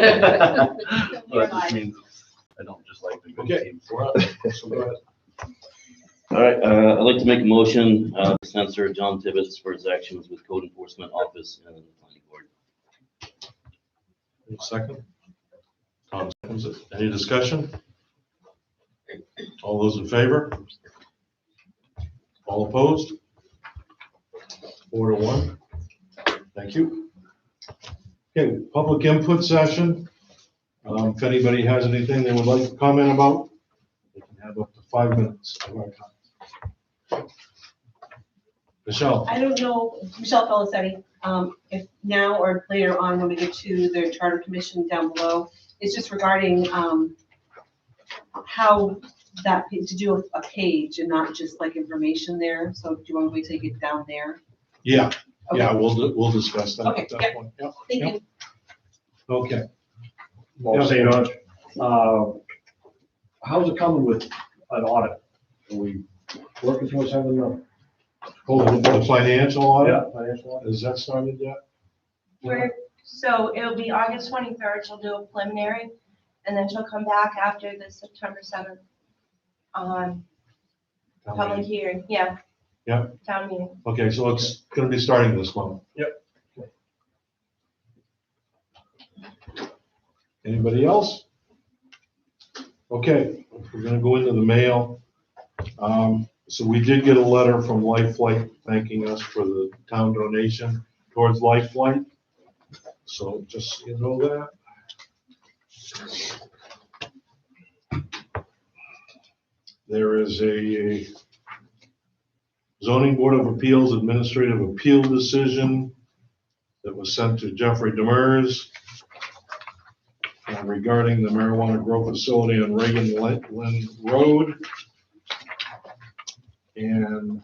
That just means I don't just like the good Okay. teams. So go ahead. All right, I'd like to make a motion to censor John Tibbetts for his actions with Code Enforcement Office and the Planning Board. Any second? Tom seconds it. Any discussion? All those in favor? All opposed? 4-1. Thank you. Okay, public input session. If anybody has anything they would like to comment about, they can have up to 5 minutes of our time. Michelle? I don't know, Michelle Felicetti, if now or later on when we get to the charter commission down below, it's just regarding how that, to do a page and not just like information there. So do you want me to take it down there? Yeah, Okay. yeah, we'll discuss that Okay, at that yep. point. Yep, Thank yep. you. Okay. Well, St. George, how's it coming with an audit? Are we working towards having a? Oh, the financial audit? Yeah, financial audit. Has that started yet? So it'll be August 23rd, she'll do a preliminary, and then she'll come back after the September 7th public hearing, yeah. Yep. Town meeting. Okay, so it's gonna be starting this month. Yep. Anybody else? Okay, we're gonna go into the mail. So we did get a letter from Life Flight thanking us for the town donation towards Life Flight. So just so you know that. There is a zoning board of appeals administrative appeal decision that was sent to Jeffrey Demers regarding the marijuana grow facility on Reagan Lynn Road. And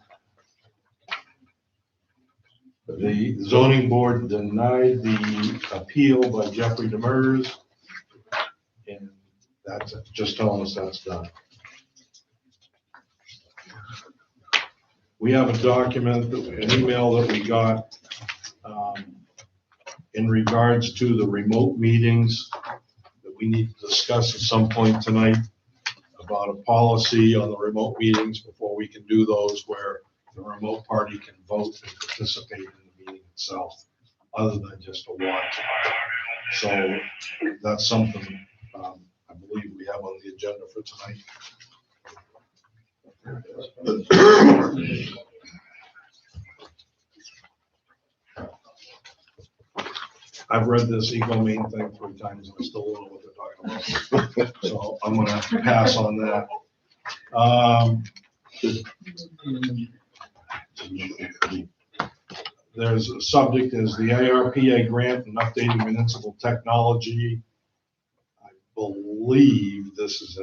the zoning board denied the appeal by Jeffrey Demers. And that's just telling us that's done. We have a document, an email that we got in regards to the remote meetings that we need to discuss at some point tonight about a policy on the remote meetings before we can do those where the remote party can vote and participate in the meeting itself, other than just to watch. So that's something I believe we have on the agenda for tonight. I've read this Eco-Main thing 3 times and I still don't know what they're talking about. So I'm gonna pass on that. There's a subject is the ARPA grant and updating municipal technology. I believe this is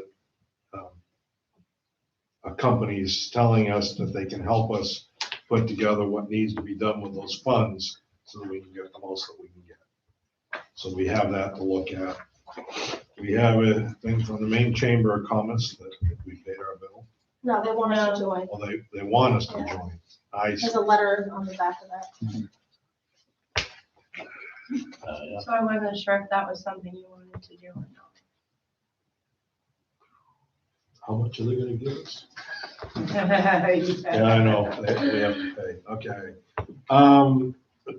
a company's telling us that they can help us put together what needs to be done with those funds so that we can get the most that we can get. So we have that to look at. We have a thing from the main chamber of comments that we paid our bill. No, they want us to join. Well, they want us to join. There's a letter on the back of that. Yeah. So I wasn't sure if that was something you wanted to do or not. How much are they gonna give us? Yeah, I know, we have to pay, okay.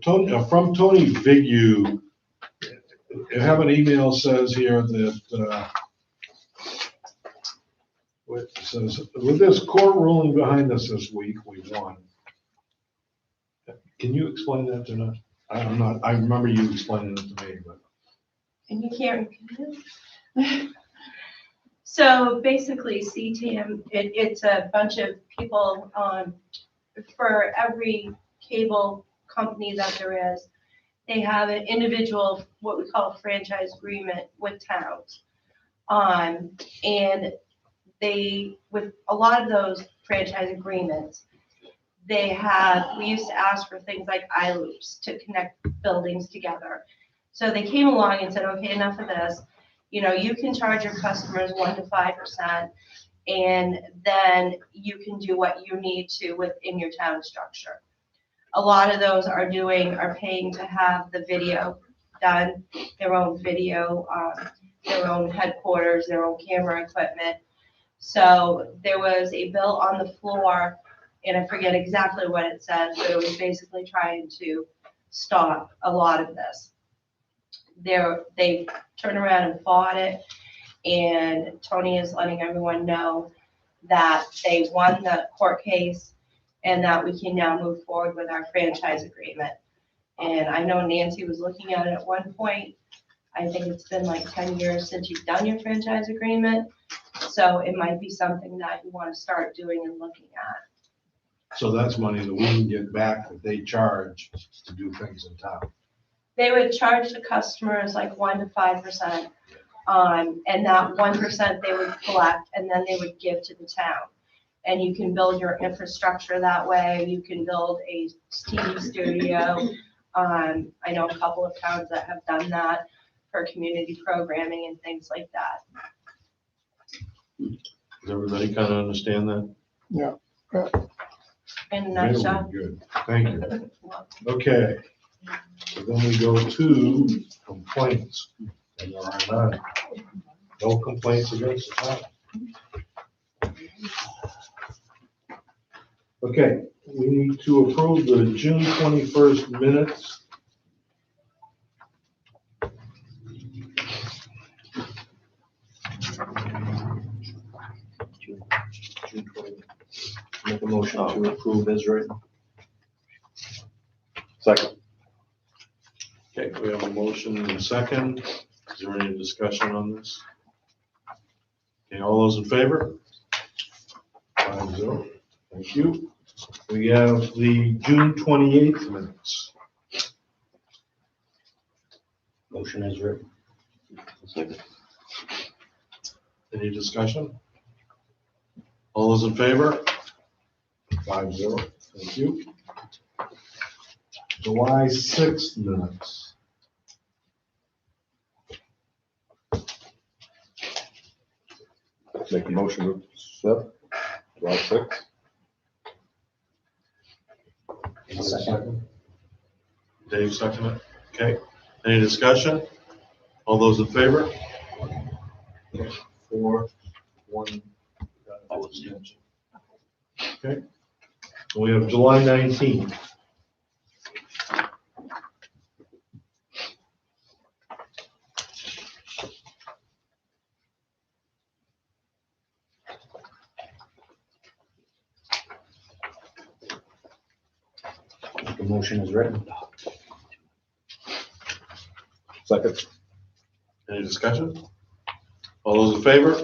Tony, from Tony Vigu, I have an email says here that, what it says, with this court ruling behind us this week, we won. Can you explain that to us? I remember you explaining it to me, but. And you can't repeat it? So basically, CTM, it's a bunch of people for every cable company that there is. They have an individual, what we call a franchise agreement with towns. And they, with a lot of those franchise agreements, we used to ask for things like I-loops to connect buildings together. So they came along and said, okay, enough of this. You can charge your customers 1% to 5%, and then you can do what you need to within your town structure. A lot of those are paying to have the video done, their own video, their own headquarters, their own camera equipment. So there was a bill on the floor, and I forget exactly what it says, but it was basically trying to stop a lot of this. They turned around and fought it, and Tony is letting everyone know that they won the court case and that we can now move forward with our franchise agreement. And I know Nancy was looking at it at one point. I think it's been like 10 years since you've done your franchise agreement. So it might be something that you want to start doing and looking at. So that's money that we can get back that they charge to do things in town. They would charge the customers like 1 to 5%. And that 1% they would collect and then they would give to the town. And you can build your infrastructure that way. You can build a TV studio. I know a couple of towns that have done that for community programming and things like that. Does everybody kind of understand that? In a nutshell. Very good, thank you. Okay, so then we go to complaints, and there are none. No complaints against the town. Okay, we need to approve the June 21st minutes. June 20th. Make a motion to approve as written. Second. Okay, we have a motion and a second. Is there any discussion on this? Okay, all those in favor? 5-0. Thank you. We have the June 28th minutes. Motion as written. Second. Any discussion? All those in favor? 5-0. Thank you. July 6th minutes. Make a motion to accept. July 6th. Second. Dave seconded. Okay. Any discussion? All those in favor? 4, 1. Okay. We have July 19th. Make a motion as written. Second. Any discussion? All those in favor?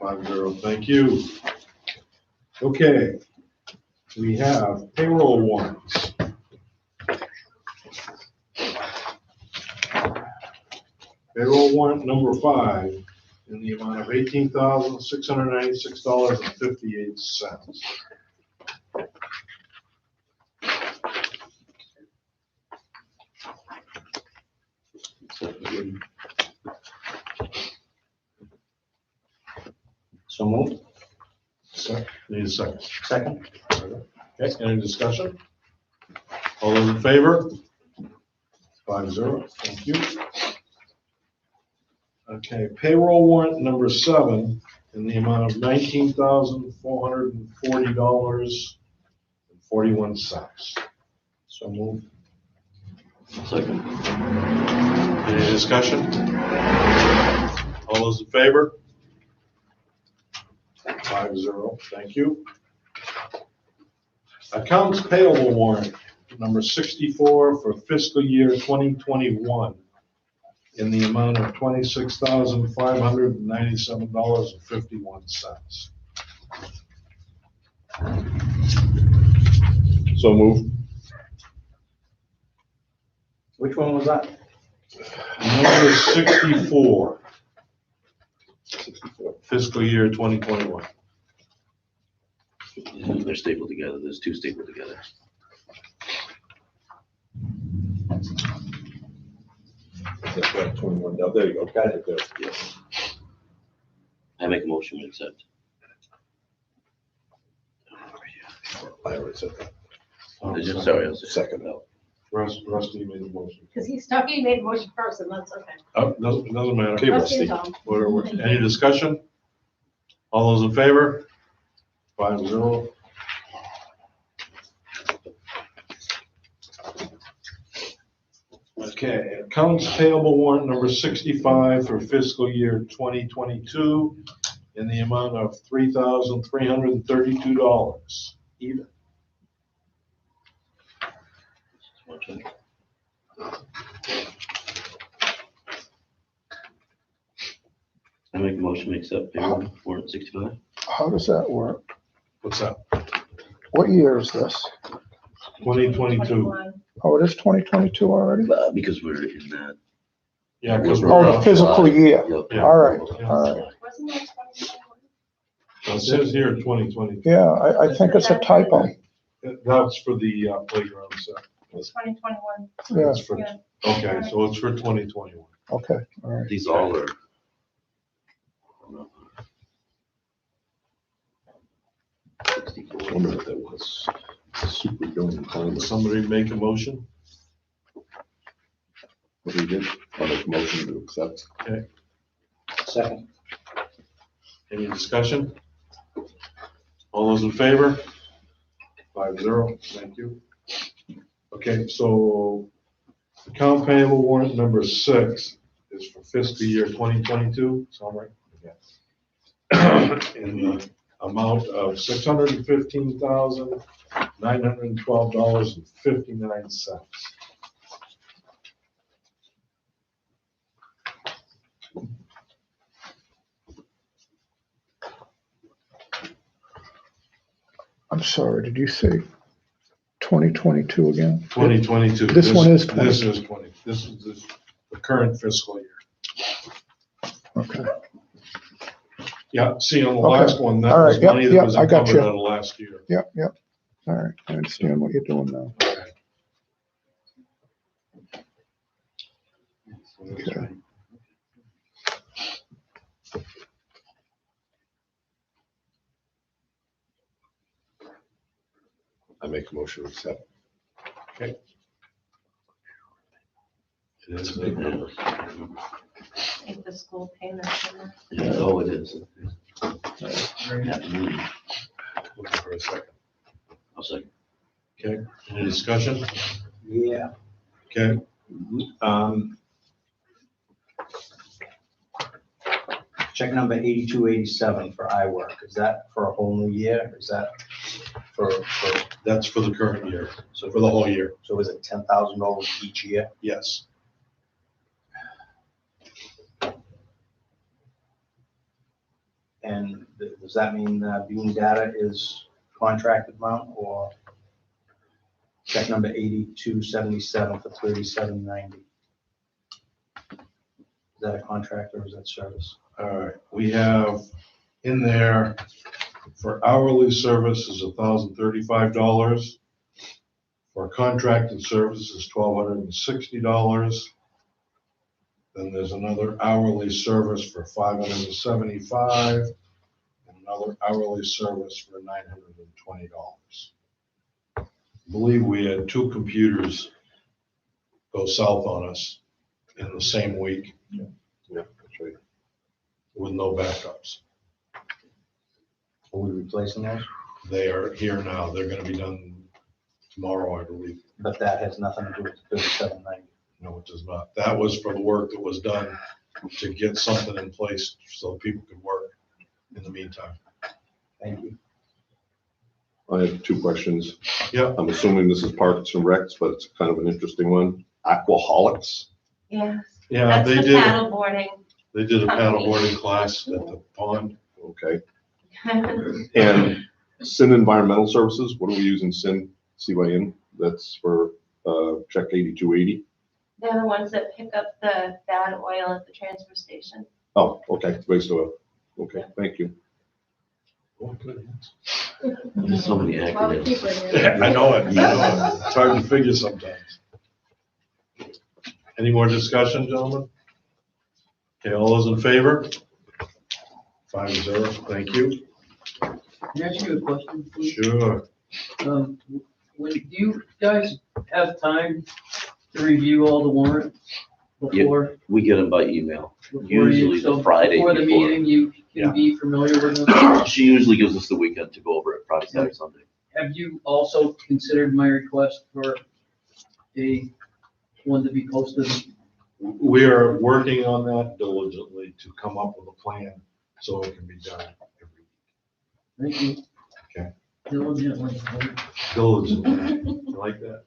5-0. Thank you. Okay. We have payroll warrants. Payroll warrant number 5 in the amount of $18,696.58. So moved. Need a second. Second. Okay, any discussion? All those in favor? 5-0, thank you. Okay, payroll warrant number 7 in the amount of $19,440.41. So moved. Second. Any discussion? All those in favor? 5-0, thank you. Accounts payable warrant number 64 for fiscal year 2021 in the amount of $26,597.51. So moved. Which one was that? Number 64, 64. fiscal year 2021. They're stapled together. There's two stapled together. That's right, 21. Oh, there you go. Got it there. Yes. I make a motion to accept. I already said that. Sorry, I was Second. no. Rusty made the motion. Because he's talking, he made a motion first, and that's okay. Doesn't matter. Okay, Rusty and Rusty. Tom. Any discussion? All those in favor? 5-0. Okay, accounts payable warrant number 65 for fiscal year 2022 in the amount of $3,332 even. I make a motion to accept payroll warrant 65. How does that work? What's that? What year is this? 2022. 21. Oh, it is 2022 already? Because we're in that. Yeah, because Oh, we're, the physical year. Yep. Yeah. All right, Yeah. all right. Wasn't it 21? it says here 2022. Yeah, I think it's a typo. That's for the playground set. It's 2021. Yeah, That's for- Yeah. Okay, so it's for 2021. okay, all right. These all are. I wonder what that was. Super building plan. Somebody make a motion? What he did, I'll make a motion to accept. Second. Any discussion? All those in favor? 5-0, thank you. Okay, so account payable warrant number 6 is for fiscal year 2022, sound right? In the amount of $615,912.59. I'm sorry, did you say 2022 again? 2022. This one is 20. This is 20, this is the current fiscal year. Okay, Yeah, see, on the Okay. last one, that All right, was yep, money that yep, was I got encumbered you. out of last year. yep, yep. All right, I understand what you're doing now. Okay. I make a motion to accept. It is It's a big number. If the school payments in there. Yeah, oh, it is. Yeah. Looking for a second. I'll second. Okay, any discussion? Yeah. Okay, Check number 8287 for iWork. Is that for a whole new year? Is that for, that's for the current year, so for the whole year, so is it $10,000 each year? yes. And does that mean viewing data is contracted amount, or check number 8277 for 3790? Is that a contract or is that service? All right, we have in there for hourly service is $1,035. For contracted services, $1,260. Then there's another hourly service for $575, and another hourly service for $920. I believe we had 2 computers go south on us in the same week Yeah, that's right. with no backups. Are we replacing those? They are here now. They're gonna be done tomorrow, I believe. But that has nothing to do with the 3790. No, it does not. That was for the work that was done to get something in place so people could work in the meantime. Thank you. I have 2 questions. Yeah. I'm assuming this is Parks and Recs, but it's kind of an interesting one. Aquaholics? Yes, Yeah, that's they the did, paddle boarding. they did a paddleboarding class at the pond. Okay. And Sin Environmental Services, what are we using Sin, CYN? That's for check 8280? They're the ones that pick up the bad oil at the transfer station. Oh, okay, waste oil. Okay, thank you. Oh, good. There's so many A lot of acronyms. people in here. I know it. It's hard to figure sometimes. Any more discussion, gentlemen? Okay, all those in favor? 5-0, thank you. Can I ask you a question, please? Sure. do you guys have time to review all the warrants before? We get them by email, before usually so the Friday before the before. meeting, you Yeah. can be familiar with them? She usually gives us the weekend to go over it, Friday, Saturday, Sunday. Have you also considered my request for one to be posted? We are working on that diligently to come up with a plan so it can be done every Thank you. Okay. Diligently. diligently. You like that?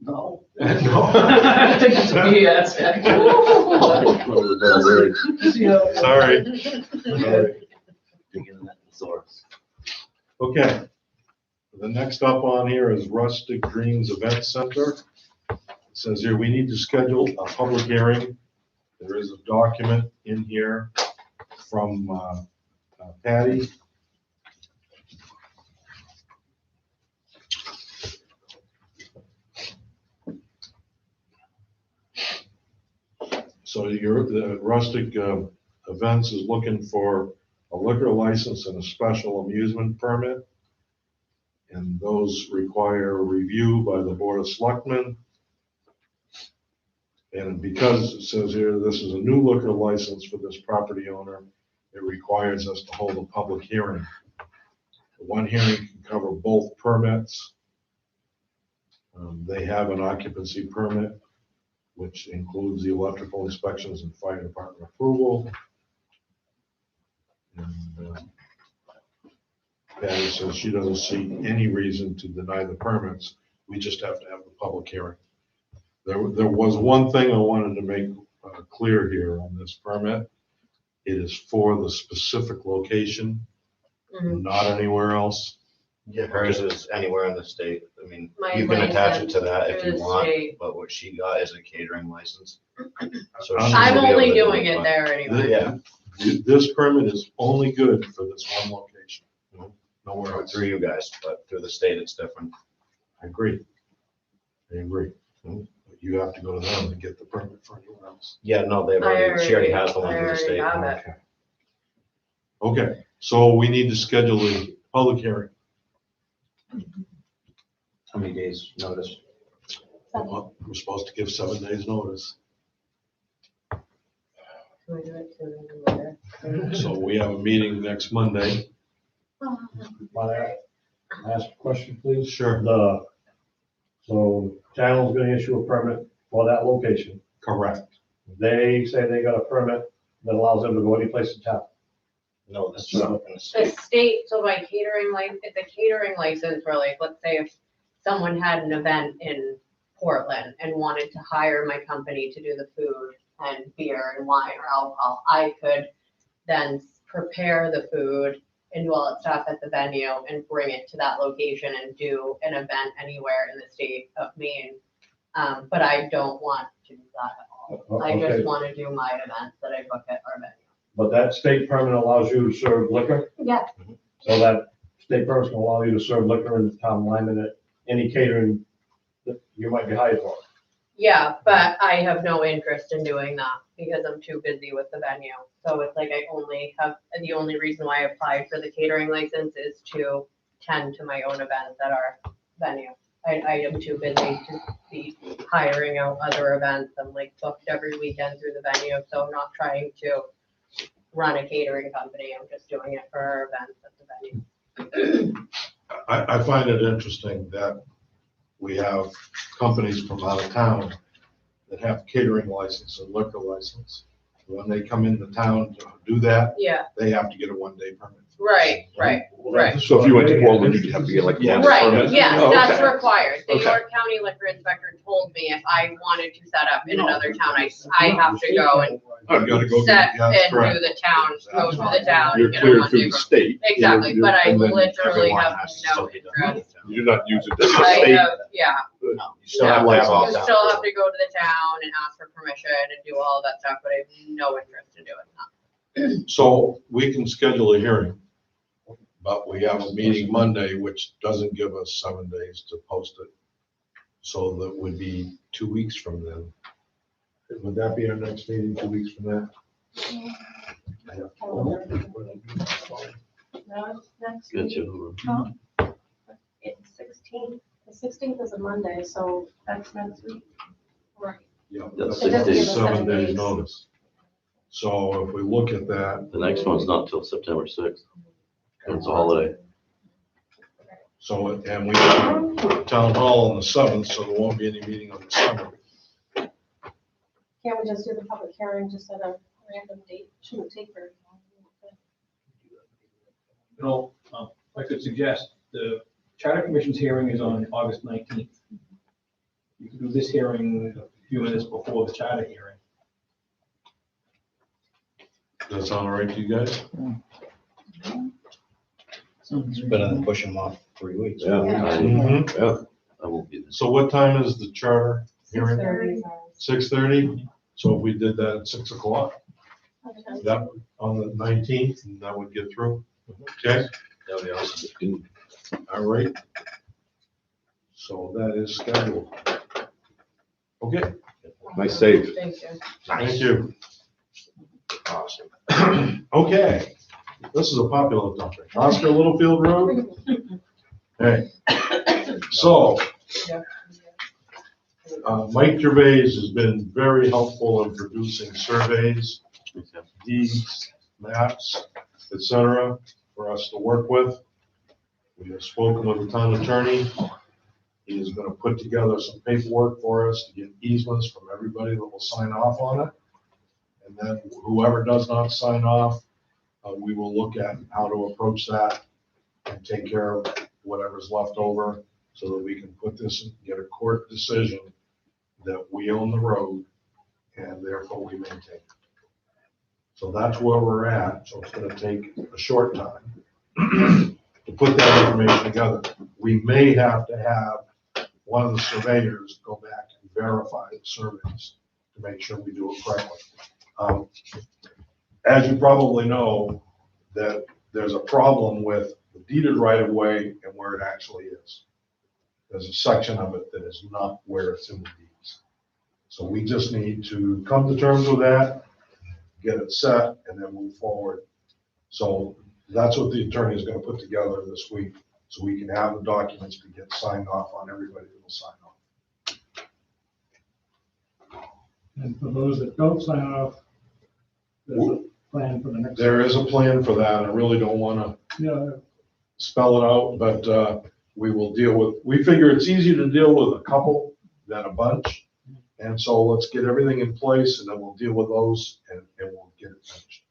No. No. I think it's me, that's actually. Sorry. Sorry. Okay. The next up on here is Rustic Greens Event Center. It says here, we need to schedule a public hearing. There is a document in here from Patty. So the Rustic Events is looking for a liquor license and a special amusement permit. And those require a review by the Board of Selectmen. And because it says here, this is a new liquor license for this property owner, it requires us to hold a public hearing. One hearing can cover both permits. They have an occupancy permit, which includes the electrical inspections and fire department approval. And Patty says she doesn't see any reason to deny the permits. We just have to have the public hearing. There was one thing I wanted to make clear here on this permit. It is for the specific location, not anywhere else. Yeah, hers is anywhere in the state. I mean, Mine you can attach it license to that if through you the want, state. but what she got is a catering license. So I'm she I'm will be able only to do doing it but- there anyway. Yeah, This permit is only good for this one location, nowhere else. through you guys, but through the state, it's different. I agree. I agree. But you have to go to them to get the permit for anywhere else. Yeah, no, they've already, she already has the one I through the already state. have it. Okay, so we need to schedule a public hearing. How many days notice? Well, we're supposed to give 7 days notice. Can we do it sooner than later? So we have a meeting next Monday. May I ask a question, please? Sure. So channel's gonna issue a permit for that location. Correct. They say they got a permit that allows them to go any place in town. No, this is up in the The state. state, so by catering license, it's a catering license for like, let's say if someone had an event in Portland and wanted to hire my company to do the food and beer and wine or alcohol, I could then prepare the food and do all that stuff at the venue and bring it to that location and do an event anywhere in the state of Maine. But I don't want to do that at all. I Okay. just want to do my events that I book at our venue. But that state permit allows you to serve liquor, Yeah. so that state permit can allow you to serve liquor in the town of Lyman at any catering that you might be hired for. Yeah, but I have no interest in doing that because I'm too busy with the venue. So it's like I only have, the only reason why I applied for the catering license is to tend to my own events at our venue. I am too busy to be hiring out other events. I'm like booked every weekend through the venue, so I'm not trying to run a catering company. I'm just doing it for our events at the venue. I find it interesting that we have companies from out of town that have catering license and liquor license. When they come into town to do that, Yeah, they have to get a 1-day permit. right. Right. So if you went to Portland, you'd have to get like. Yeah. one Right, permit? yes, Oh, that's okay. required. The Okay. York County Liquor Inspector told me if I wanted to set up in another town, I have to go and You gotta go. set yeah, that's and correct. do the town, go to the town You're and get a cleared one through day. the state. Exactly, You're- but I and then literally Everyone have has to no still be done. interest. You're not using the I state. have, yeah, No, you still have to have all you town. still have to go to the town and ask for permission and do all that stuff, but I have no interest in doing that. So we can schedule a hearing, but we have a meeting Monday, which doesn't give us 7 days to post it. So that would be 2 weeks from then. Would that be our next meeting, 2 weeks from that? No, it's next Good week. job. It's 16. The 16th is a Monday, so That's next week. right. Yeah, That's that's 6 days. 7 days 7 days. notice. So if we look at that, The next one's not till September 6th. It's a holiday. so, and we have town hall on the 7th, so there won't be any meeting on the 7th. Can't we just do the public hearing just at a random date? Shouldn't take very long. You know, I could suggest, the Charter Commission's hearing is on August 19th. You can do this hearing a few minutes before the charter hearing. Does that sound all right to you guys? It's better than pushing them off 3 weeks. Yeah. Mhm. Yeah. I won't be there. So what time is the charter hearing? 6:30. 6:30? So if we did that at 6 o'clock, that, on the 19th, and that would get through? Okay, That would be awesome. all right. So that is scheduled. Okay, Nice save. Thank you. thank you. Awesome. Okay, this is a popular topic. Oscar Littlefield Road? Hey, so, Mike Gervais has been very helpful in producing surveys, deeds, maps, et cetera, for us to work with. We have spoken with the town attorney. He is gonna put together some paperwork for us to get easements from everybody that will sign off on it. And then whoever does not sign off, we will look at how to approach that and take care of whatever's left over so that we can put this and get a court decision that we own the road and therefore we maintain it. So that's where we're at. So it's gonna take a short time to put that information together. We may have to have one of the surveyors go back and verify the surveys to make sure we do it correctly. As you probably know, that there's a problem with the deeded right of way and where it actually is. There's a section of it that is not where it's in the deeds. So we just need to come to terms with that, get it set, and then move forward. So that's what the attorney is gonna put together this week, so we can have the documents to get signed off on everybody that will sign off. And for those that don't sign off, there's a plan for the next. There is a plan for that. I really don't wanna Yeah, spell it out, but we will deal with, we figure it's easier to deal with a couple than a bunch. And so let's get everything in place and then we'll deal with those and we'll get it finished.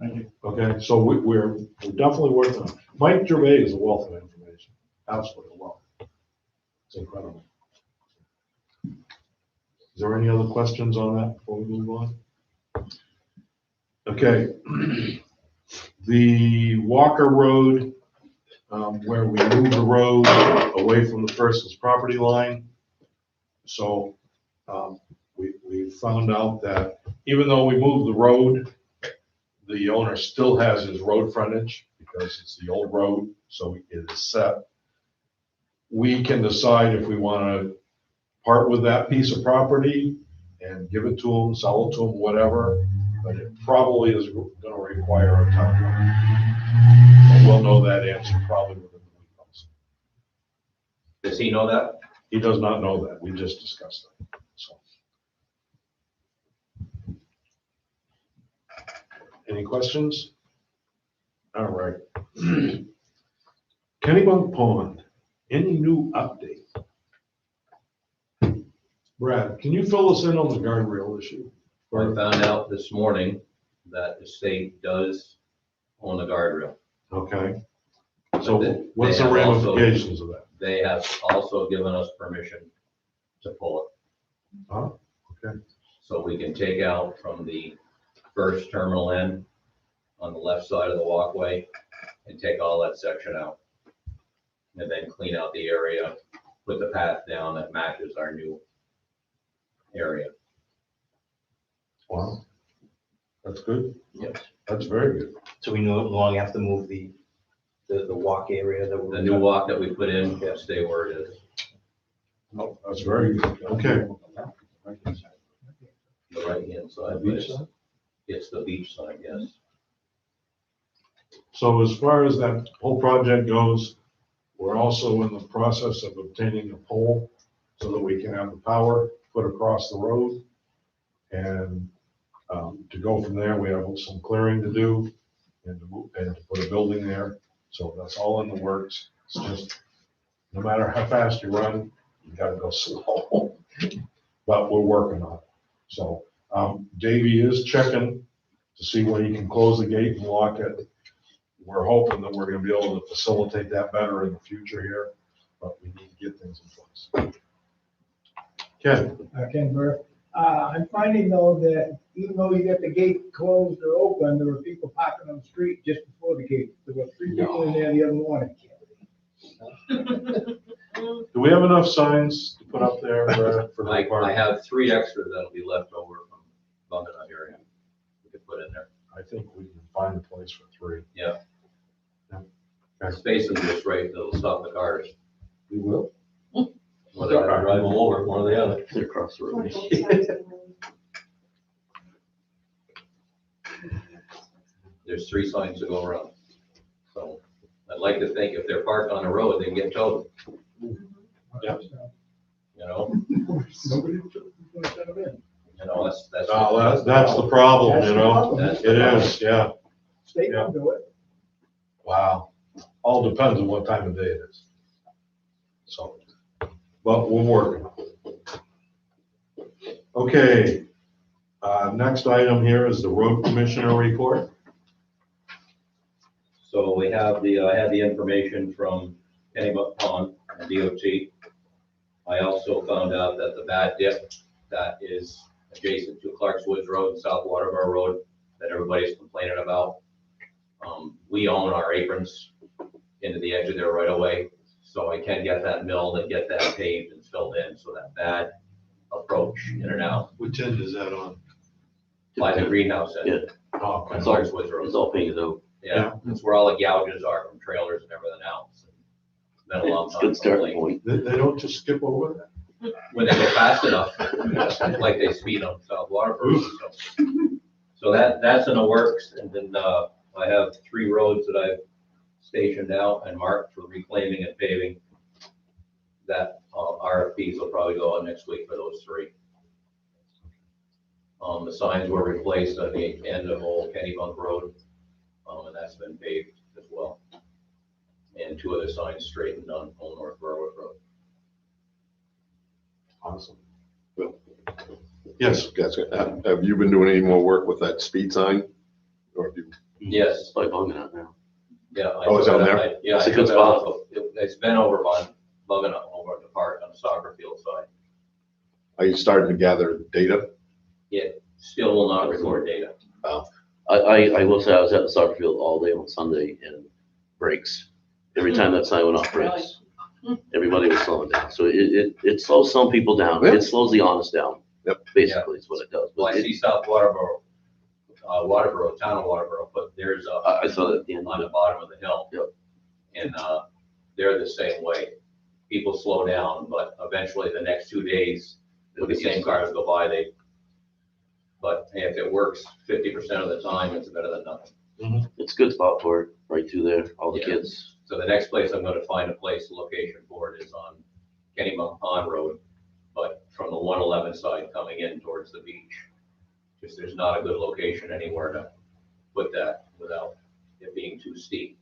thank you. Okay, so we're definitely working on it. Mike Gervais is a wealth of information, absolutely a wealth. It's incredible. Is there any other questions on that before we move on? Okay. The Walker Road, where we moved the road away from the person's property line. So we found out that even though we moved the road, the owner still has his road frontage because it's the old road, so it is set. We can decide if we want to part with that piece of property and give it to them, sell it to them, whatever, but it probably is going to require a town loan. And we'll know that answer probably within the week also. Does he know that? He does not know that. We just discussed that. So. Any questions? All right. Kennybunk Pond, any new update? Brad, can you fill us in on the guardrail issue? I found out this morning that the state does own the guardrail. Okay. So But what's they the have also- ramifications of that? They have also given us permission to pull it. Oh, okay. So we can take out from the first terminal end on the left side of the walkway and take all that section out. And then clean out the area, put the path down that matches our new area. Wow. That's good. Yes. That's very good. So we no longer have to move the walk area that we're. The new walk that we put in, can stay where it is. Oh, that's very good. Okay. The right-hand side. The beach but it's- side? It's the beach side, yes. So as far as that whole project goes, We're also in the process of obtaining a pole so that we can have the power put across the road. And to go from there, we have some clearing to do and to put a building there. So that's all in the works. It's just, no matter how fast you run, you gotta go slow. But we're working on it. So Davey is checking to see when he can close the gate and lock it. We're hoping that we're gonna be able to facilitate that better in the future here, but we need to get things in place. Ken? Ken Burke. I'm finding though that even though you get the gate closed or open, there were people parking on the street just before the gate. There were 3 people in there the other morning. Do we have enough signs to put up there for the I park? have 3 extras that'll be left over from Buckeye area. We could put in there. I think we can find a place for 3. Yeah. Okay. Space them just right, that'll stop the cars. We will. Or they're gonna drive them over, one or the other. They're across the road. There's 3 signs to go around. So I'd like to think if they're parked on the road, they can get towed, Yeah. you know? Nobody's gonna send them in. You know, that's. Oh, that's the problem, you know? That's It is, yeah. State can do it. Wow. All depends on what time of day it is. So, but we're working. Okay. Next item here is the road commissioner report. So we have I had the information from Kennebuck Pond and DOT. I also found out that the bad dip that is adjacent to Clark's Woods Road and South Waterboro Road that everybody's complaining about. We own our aprons into the edge of their right of way, so I can get that milled and get that paved and filled in, so that bad approach in and out Which end is that on? by the greenhouse end. Yeah. Oh, On okay. Clark's Woods Road. It's all painted out. Yeah, that's where all the gouges are from trailers and everything else. It's been a long It's a time. good starting point. They don't just skip over that? When they go fast enough, like they speed on South Waterford. So that's in the works, and then, I have 3 roads that I've stationed out and marked for reclaiming and paving. That, RFPs will probably go out next week for those 3. The signs were replaced on the end of Old Kennybunk Road, and that's been paved as well. And 2 other signs straightened on Old North Berwick Road. Awesome. Yes, guys, have you been doing any more work with that speed sign? Or have you? Yes, It's like bugging out now. yeah. Oh, it's on there? Yeah. It's a I good took it off spot. of- It's been over on, bugging up over at the park on the soccer field side. Are you starting to gather data? It still will not record data. I will say I was at the soccer field all day on Sunday and breaks. Every time that sign went off, breaks. Everybody was slowing down. So it slows some people down. Yeah. It slows the honest down. Yep. Basically, is what it does. Well, I But see South Waterboro, town of Waterboro, but there's a, I saw that at the end. on the bottom of the hill. Yep. And, they're the same way. People slow down, but eventually the next 2 days, It'll the get same used to it. cars go by, but if it works 50% of the time, it's better than nothing. It's a good spot for it, right through there, all the Yeah. kids. So the next place I'm gonna find a location for it is on Kennybunk Pond Road, but from the 111 side coming in towards the beach. Just there's not a good location anywhere to put that without it being too steep.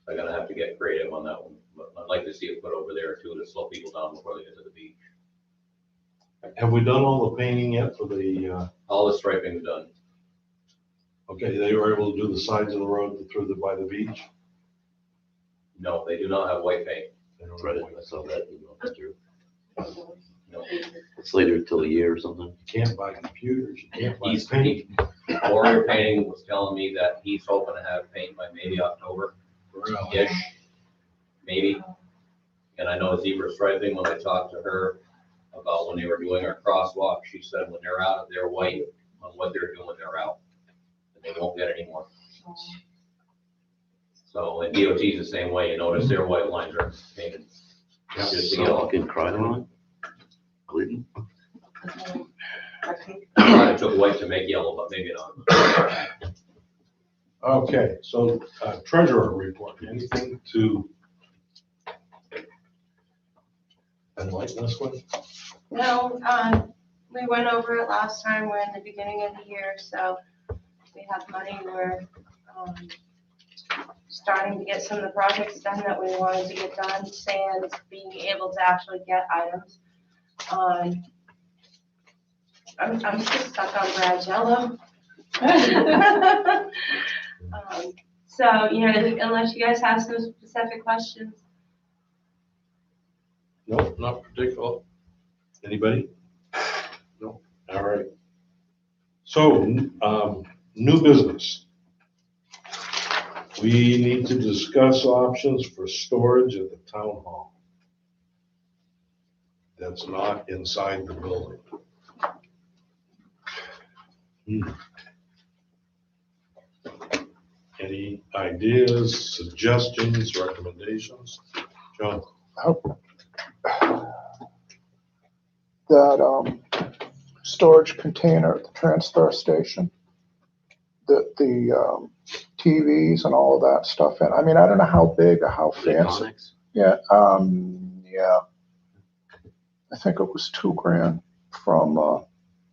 I'm gonna have to get creative on that one, but I'd like to see it put over there too, to slow people down before they get to the beach. Have we done all the painting yet for the, All the striping's done. okay, they were able to do the sides of the road by the beach? No, they do not have white paint. They don't Right, have white. I saw that. email come through. No. It's later till a year or something. You can't buy computers, you can't buy He's paint. Warrior Painting was telling me that he's hoping to have paint by maybe October. Really? Ish, maybe. And I know zebra striping, when I talked to her about when they were doing our crosswalk, she said when they're out of their white on what they're doing, they're out. And they won't get any more. So, and DOT's the same way, you notice their white lines are painted. Just to get So all, fucking cried on it. Glidden. I took white to make yellow, but maybe not. Okay, so treasurer report, anything to enlighten us with? No, we went over it last time, we're in the beginning of the year, so we have money, we're, starting to get some of the projects done that we wanted to get done, sans being able to actually get items. I'm just stuck on Brad Jello. So, you know, unless you guys have some specific questions. Nope, not particular. Anybody? No, all right. So, new business. We need to discuss options for storage at the town hall. That's not inside the building. Any ideas, suggestions, recommendations? John? That storage container at the transfer station, the TVs and all of that stuff. And I mean, I don't know how big or how fancy. Yeah, yeah. I think it was $2,000 from,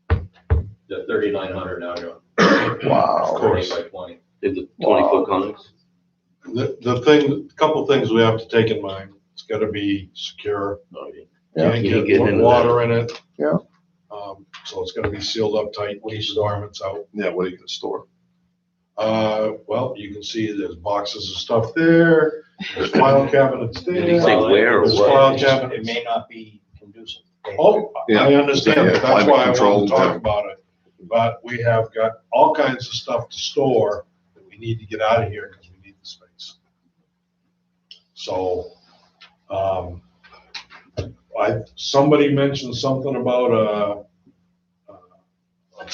The 3,900 now, John. wow. 30 by 20. Did the 20-foot conex? The thing, a couple things we have to take in mind. It's gotta be secure. Yeah. Can't You get get into water in it. Yeah. So it's gotta be sealed up tight, keep the garments out. Yeah, what are you gonna store? Well, you can see there's boxes of stuff there, there's file cabinets there. Did he say where or There's what? file It cabinets. may not be conducive. Oh, Yeah. I understand, Yeah, that's climate why I want control, to talk yeah. about it. But we have got all kinds of stuff to store that we need to get out of here because we need the space. So, somebody mentioned something about a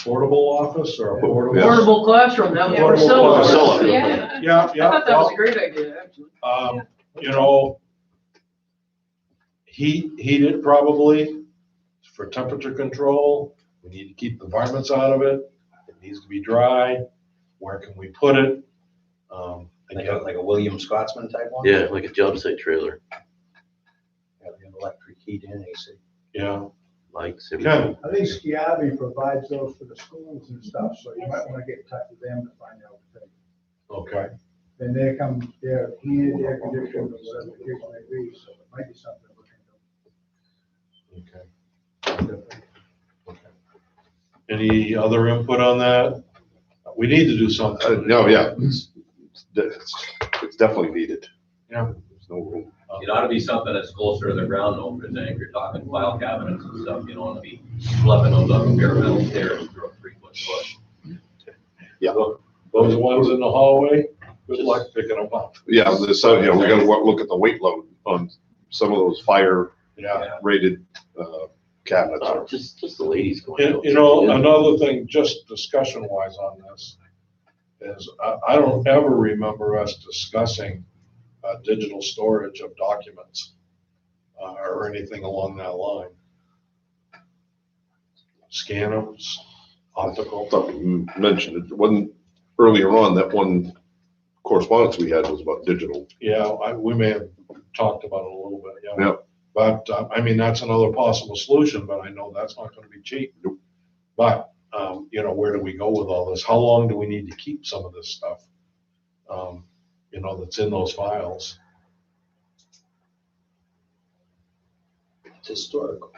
portable office or a portable. Portable classroom, that was Portable Priscilla. classroom. Yeah. Yeah, I thought that was a great idea, actually. You know, heated probably for temperature control. We need to keep the varmints out of it. It needs to be dry. Where can we put it? Like a William Scotsman type one? Yeah, like a job site trailer, Have an electric heat and AC. Yeah. lights, Ken, everything. I think Skiavi provides those for the schools and stuff, so you might want to get in touch with them to find out what they. okay. Then they come, they're heated, air conditioned, or whatever the case may be, so it might be something we can do. Okay. Any other input on that? We need to do something. No, yeah, it's definitely needed. Yeah. There's no room. It ought to be something that's closer to the ground though, because then if you're talking file cabinets and stuff, you don't want to be schlepping those up a pair of metal stairs through a 3-foot push. Yeah. Those ones in the hallway, good luck picking them up. Yeah, so, you know, we gotta look at the weight load on some of those fire Yeah. rated cabinets. Just the ladies going. You know, another thing, just discussion wise on this, is I don't ever remember us discussing digital storage of documents or anything along that line. Scanners, optical. Thought you mentioned it, wasn't earlier on, that one correspondence we had was about digital. Yeah, we may have talked about it a little bit, yeah. Yeah. But, I mean, that's another possible solution, but I know that's not gonna be cheap. But, you know, where do we go with all this? How long do we need to keep some of this stuff? You know, that's in those files. It's historical.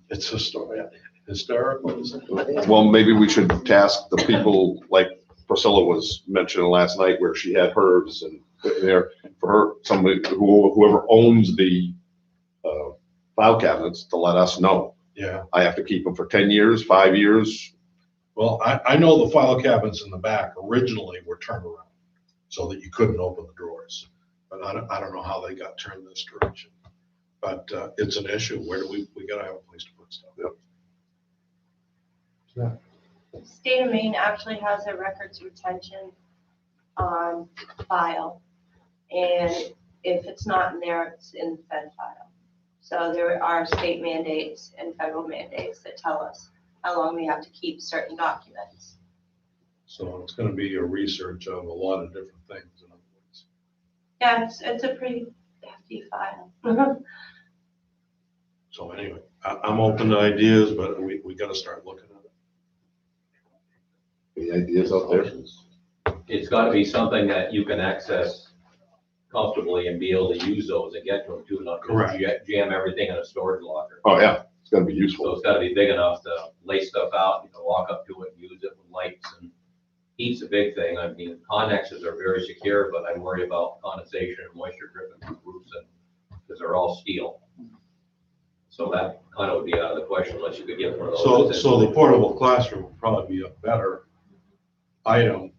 It's hysterical, isn't it? Well, maybe we should task the people, like Priscilla was mentioning last night, where she had hers and there, for her, somebody, whoever owns the file cabinets, to let us know. Yeah. I have to keep them for 10 years, 5 years. Well, I know the file cabinets in the back originally were turned around so that you couldn't open the drawers. But I don't know how they got turned this direction. But it's an issue. Where do we gotta have a place to put stuff. State of Maine actually has a records retention file. And if it's not in there, it's in the Fed file. So there are state mandates and federal mandates that tell us how long we have to keep certain documents. So it's gonna be a research of a lot of different things, in other words. Yeah, it's a pretty hefty file. So anyway, I'm open to ideas, but we gotta start looking at it. Any ideas out there? It's gotta be something that you can access comfortably and be able to use those and get to them too, not Correct. just jam everything in a storage locker. Oh, yeah, it's gotta be So useful. it's gotta be big enough to lay stuff out, you can walk up to it, use it with lights, and heat's a big thing. I mean, connexes are very secure, but I worry about condensation and moisture dripping through roofs, and, because they're all steel. So that kind of would be out of the question unless you could get one of those. So the portable classroom would probably be a better item.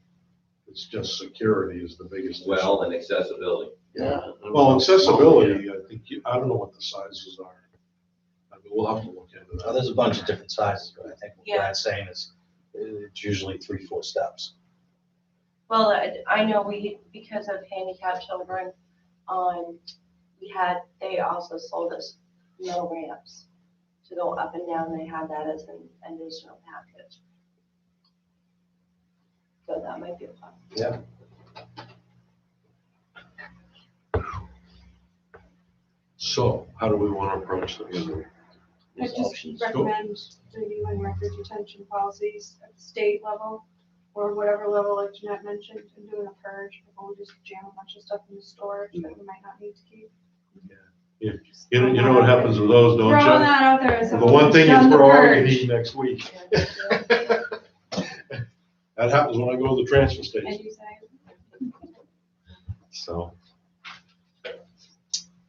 It's just security is the biggest issue. Well, and accessibility. Yeah. Well, accessibility, I think, I don't know what the sizes are. I mean, we'll have to look into Well, that. there's a bunch of different sizes, but I think what Yeah. Brad's saying is, it's usually 3-4 steps. Well, I know because of handicapped children, they also sold us no ramps to go up and down. They had that as an additional package. So that might be a plus. Yeah. So how do we want to approach this? I There's just options. recommend reviewing records retention policies at the state level or whatever level like Jeanette mentioned and doing a purge before we just jam a bunch of stuff into storage that we might not need to keep. You know what happens with those, don't Throwing you? that out there as The one thing you done the throw out, you purge. need next week. That happens when I go to the transfer And station. you say, So,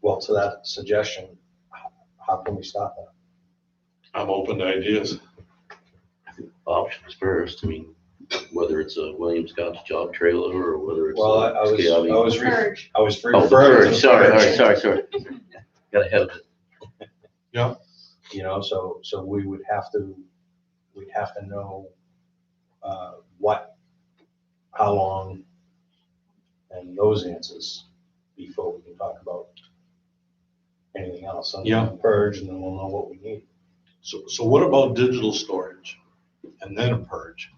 Well, to that suggestion, how can we stop that? I'm open to ideas. Options first, I mean, whether it's a William Scott's job trailer or whether it's. Well, a I was Scavi. purge. I was Oh, the referring to purge, the sorry, all purge. right, sorry. Got ahead of it. You know, so we'd have to know, how long and those answers before we can talk about anything else. So Yeah. Purge, and then we'll know what we need. So what about digital storage and then a purge?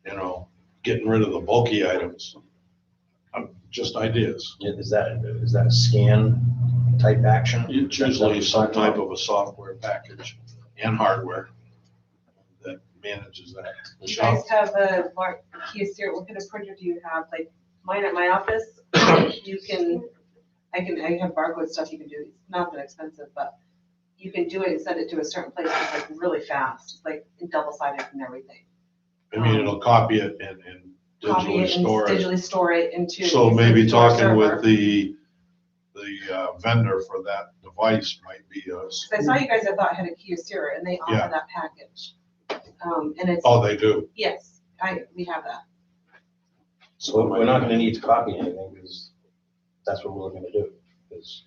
You know, getting rid of the bulky items. Just ideas. Is that a scan type action? It's usually some type of a software package and hardware that manages that. You guys have a Kia Cereal, what kind of printer do you have? Like mine at my office, you can, I have barcode stuff you can do. It's not that expensive, but you can do it and send it to a certain place. It's like really fast, it's like double-sided and everything. I mean, it'll copy it and Copy digitally it and store it. digitally store it into. So maybe into our talking with server. the vendor for that device might be us. 'Cause I saw you guys, I thought had a Kia Cereal and they offer Yeah. that package. And it's, Oh, they do? yes, we have that. So we're not gonna need to copy anything, because that's what we're gonna do, is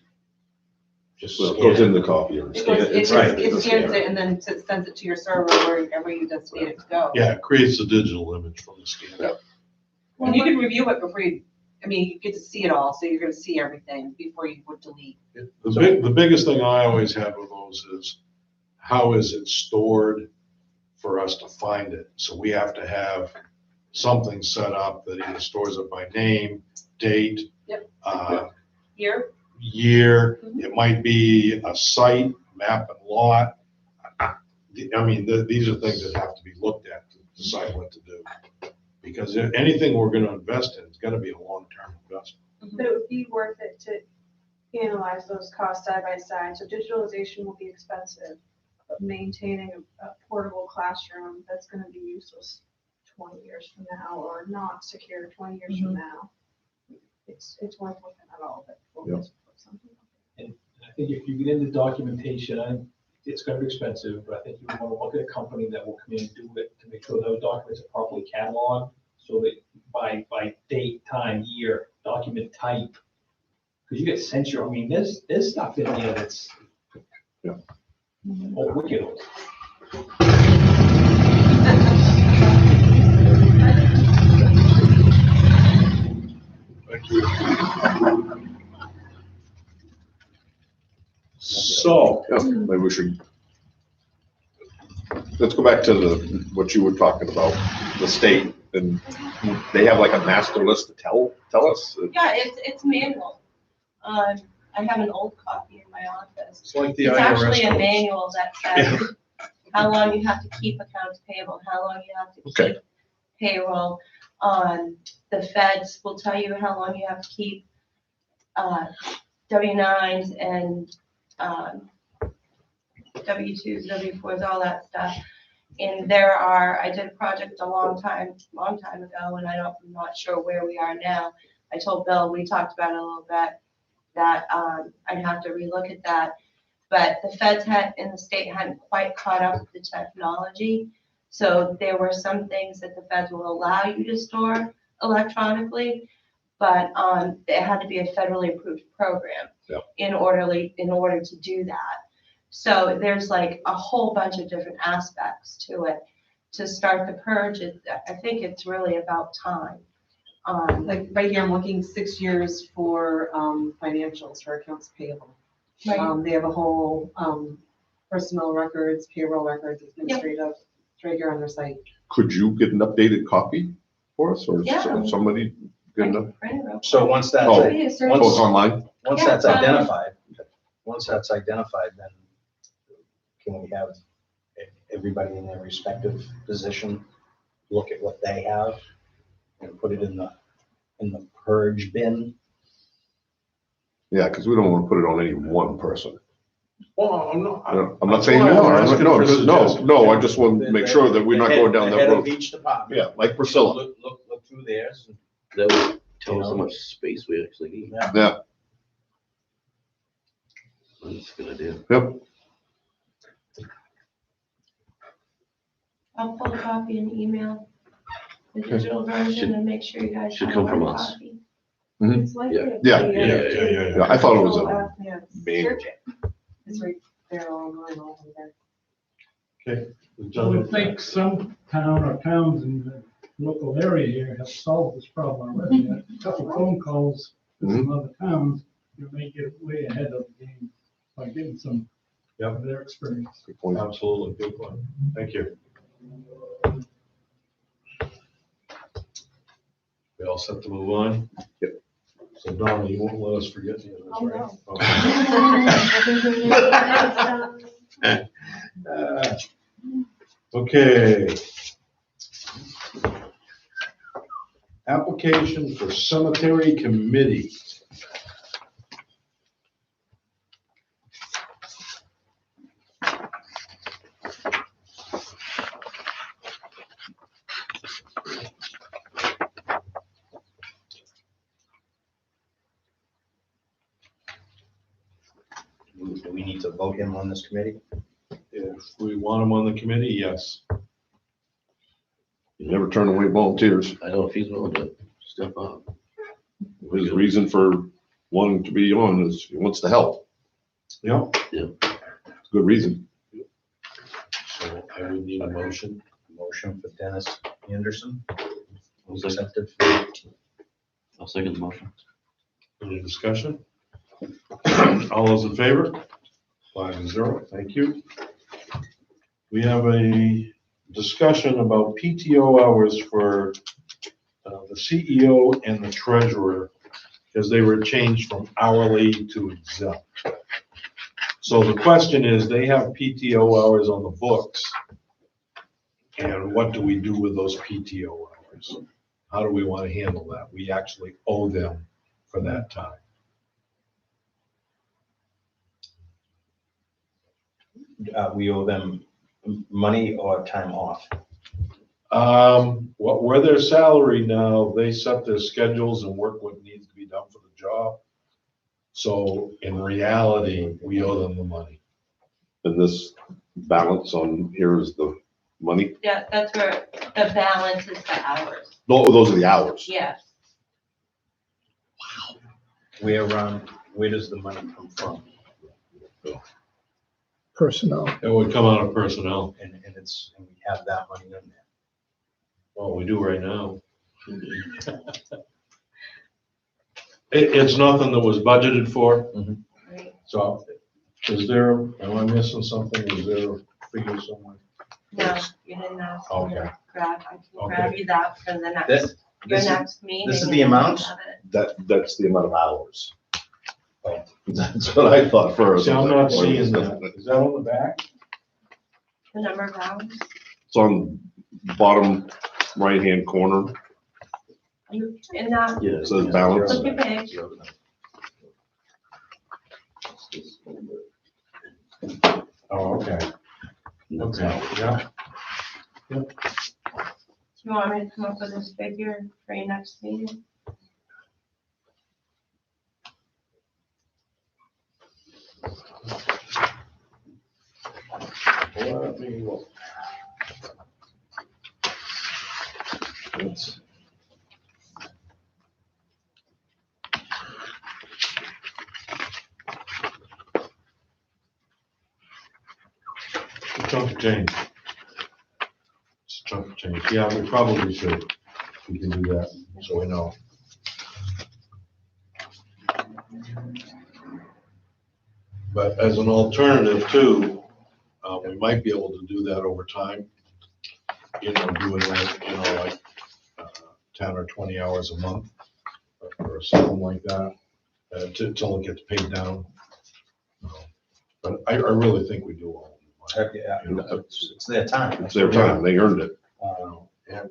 just So it scan goes it. in the copier. It goes, it right, it scans it and then it sends it to your server wherever you designate it to go. Yeah, it creates a digital image from the scan. Yeah. And you can review it before you, you get to see it all, so you're gonna see everything before you would delete. The biggest thing I always have with those is, how is it stored for us to find it? So we have to have something set up that either stores it by name, date. Yep. Year, Mhm. it might be a site, map and lot. I mean, these are things that have to be looked at to decide what to do. Because anything we're gonna invest in, it's gotta be a long-term investment. But it would be worth it to analyze those costs side by side. So digitalization will be expensive, but maintaining a portable classroom that's gonna be useless 20 years from now or not secure 20 years from now. It's worth looking at all of it. before we Yep. just put something up. I think if you get into documentation, it's gonna be expensive, but I think you wanna look at a company that will come in and do it to make sure those documents are properly cataloged, so that by date, time, year, document type. Cause you get censure, I mean, there's stuff in there that's. Yeah. Oh, wicked. Thank you. So, Yeah, maybe we should. Let's go back to what you were talking about, the state, and they have like a master list to tell us. Yeah, it's manual. I have an old copy in my office. It's like the It's actually IRS a codes. manual that says how long you have to keep accounts payable, how long you have to Okay. keep payroll. The feds will tell you how long you have to keep, W-9s and, W-2s, W-4s, all that stuff. And I did a project a long time ago, and I'm not sure where we are now. I told Bill, we talked about it a little bit, that, I'd have to relook at that. But the feds in the state hadn't quite caught up with the technology. So there were some things that the feds will allow you to store electronically, but, it had to be a federally approved program. Yeah. In order to do that. So there's like a whole bunch of different aspects to it. To start the purge, I think it's really about time. Like right here, I'm looking 6 years for financials for accounts payable. Right. They have a whole personnel records, payroll records, administrative, it's right here on their site. Could you get an updated copy for us or Yeah. somebody get enough? So once that's, Oh, Maybe a so certain- it's online? once Yeah, that's it's identified, then can we have everybody in their respective position look at what they have and put it in the purge bin? Yeah, because we don't want to put it on any one person. Well, I'm I'm not saying you That's why are. I'm asking No, for no, suggestions. no, I just want to make sure that we're not going down The that head of road. each department. Yeah, like Priscilla. Look through theirs. That would tell us how much space we actually need. Yeah, That's a good idea. yep. I'll pull a copy and email the Okay. digital version and make sure you guys Should have come a from hard us. copy. Mhm. It's likely to Yeah, be yeah, I thought it was a Yeah, manual. it's right there online, all over there. Okay. I would think some town or towns in the local area here have solved this problem already. A couple phone calls to some other towns, you may get way ahead of the game by getting some of their experience. Good point. Absolutely, good point. Thank you. We all set to move on? Yep. So Donna, you won't let us forget the others, Oh, right? Okay. Application for cemetery committee. Do we need to vote him on this committee? If we want him on the committee, yes. You never turn away volunteers. I know if he's willing to step up. His reason for wanting to be on is he wants to help. Yeah. Yeah. Good reason. So I would need a motion. Motion for Dennis Anderson. I'll second. Accepted. I'll second the motion. Any discussion? All those in favor? 5-0, thank you. We have a discussion about PTO hours for the CEO and the treasurer, because they were changed from hourly to exempt. So the question is, they have PTO hours on the books, and what do we do with those PTO hours? How do we want to handle that? We actually owe them for that time. We owe them money or time off. Where they're salary now, they set their schedules and work what needs to be done for the job. So in reality, we owe them the money. And this balance on here is the money. Yeah, that's where the balance is the hours. Those are the hours. Yes. Where does the money come from? Personnel. It would come out of personnel. And we have that money in there. Well, we do right now. It's nothing that was budgeted for. Right. So is there, am I missing something? Is there a figure somewhere? No, you didn't ask me Okay. to grab, I can Okay. grab you that for the next, This your is- next meeting. this is and the you amount? have it. That's the amount of hours. That's what I thought first. See, I'm not seeing that. Is that on the back? The number of hours. It's on bottom right-hand corner. You, in that, Yeah. It says balance. flip your page. Oh, okay. Okay, yeah. Do you want me to come up with this figure for your next meeting? Let me look. Let's- Chunk of change. It's a chunk of change. Yeah, we probably should. We can do that, so we know. But as an alternative too, we might be able to do that over time. You know, doing like, like 10 or 20 hours a month or something like that, till it gets paid down. But I really think we do all Heck, yeah, it's their time. It's their time, they earned it.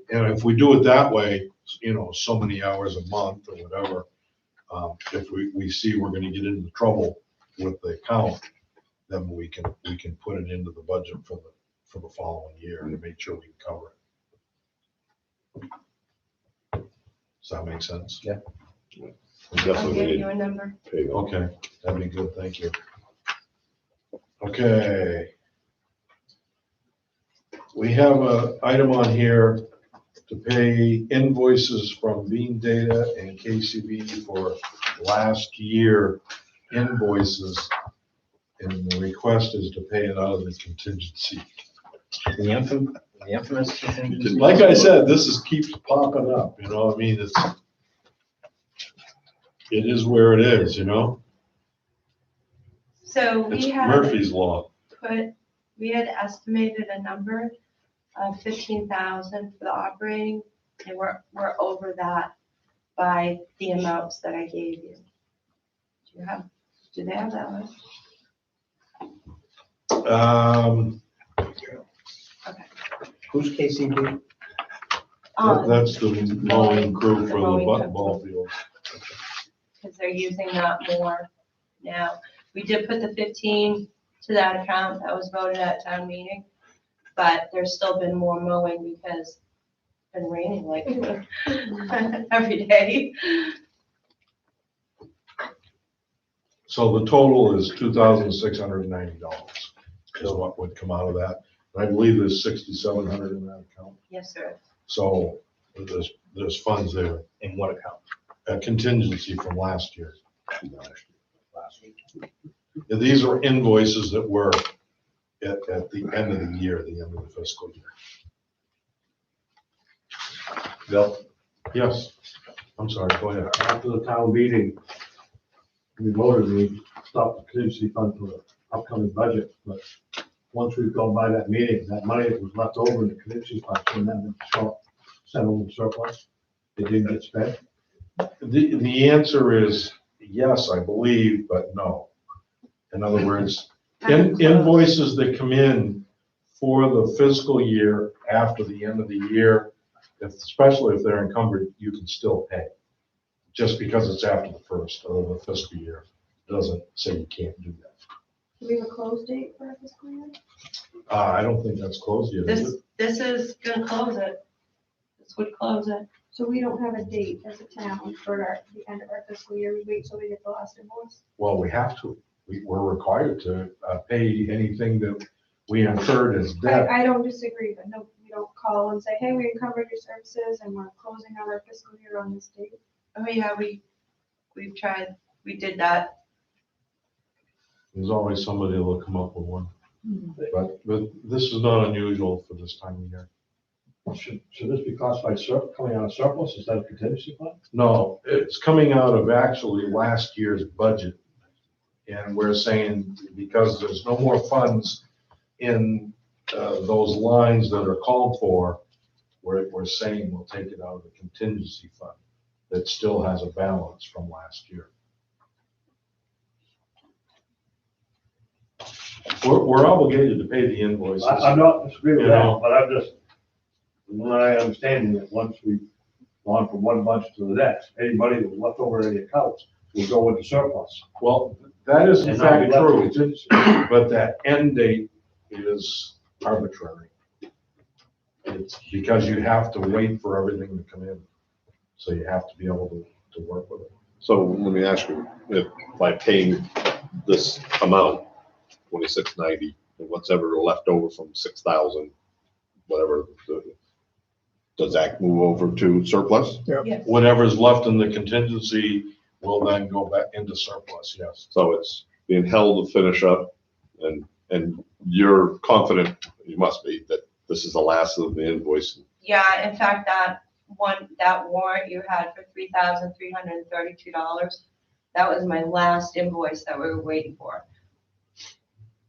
And if we do it that way, so many hours a month or whatever, if we see we're gonna get into trouble with the account, then we can put it into the budget for the following year and make sure we can cover it. Does that make sense? Yeah. We I'll definitely give need you a number. pay them. Okay, that'd be good, thank you. Okay. We have an item on here to pay invoices from Bean Data and KCB for last year invoices. And the request is to pay it out of the contingency. The infamous contingency. Like I said, keeps popping up, I mean, it is where it is, So It's we had Murphy's Law. we had estimated a number of 15,000 for the operating, and we're over that by the amounts that I gave you. Do they have that one? Who's KCB? That's the mowing crew for mowing the company. ball field. Because they're using that more now. We did put the 15 to that account, that was voted at town meeting, but there's still been more mowing because it's been raining like every day. So the total is $2,690 is what would come out of that. And I believe there's 6,700 in that account. Yes, sir. So there's funds there. In what account? A contingency from last year. Yeah, these are invoices that were at the end of the year, the end of the fiscal year. Bill, Yes, I'm sorry, go ahead. after the town meeting, we voted, we stopped the contingency fund for the upcoming budget, but once we've gone by that meeting, that money that was left over in the contingency fund, shouldn't have been sent over to surplus. It didn't get spent. The answer is yes, I believe, but no. In other words, invoices that come in for the fiscal year after the end of the year, especially if they're encumbered, you can still pay. Just because it's after the first of the fiscal year, doesn't say you can't do that. Do we have a close date for our fiscal year? I don't think that's closed yet, is This it? is gonna close it. This would close it. So we don't have a date as a town for the end of our fiscal year. We wait till we get the last invoice. Well, we have to. We're required to pay anything that we incurred as debt. I don't disagree, but no, we don't call and say, hey, we encumbered your services and we're closing out our fiscal year on this date. Oh, yeah, we've tried, we did that. There's always somebody that'll come up with one. But this is not unusual for this time of year. Should this be classified coming out of surplus instead of contingency fund? No, it's coming out of actually last year's budget. And we're saying because there's no more funds in those lines that are called for, we're saying we'll take it out of the contingency fund that still has a balance from last year. we're obligated to pay the invoices. I'm not disagreeing with You know. that, but I'm just, my understanding that once we've gone from one budget to the next, any money that was left over in the accounts will go into surplus. Well, that is in And not be fact left true, with contingency. but that end date is arbitrary. It's because you have to wait for everything to come in. So you have to be able to work with it. So let me ask you, if by paying this amount, 2690, and what's ever left over from 6,000, whatever, does that move over to surplus? Yes. Whatever's left in the contingency will then go back into surplus, yes. So it's being held to finish up, and you're confident, you must be, that this is the last of the invoice. Yeah, in fact, that warrant you had for $3,332, that was my last invoice that we were waiting for.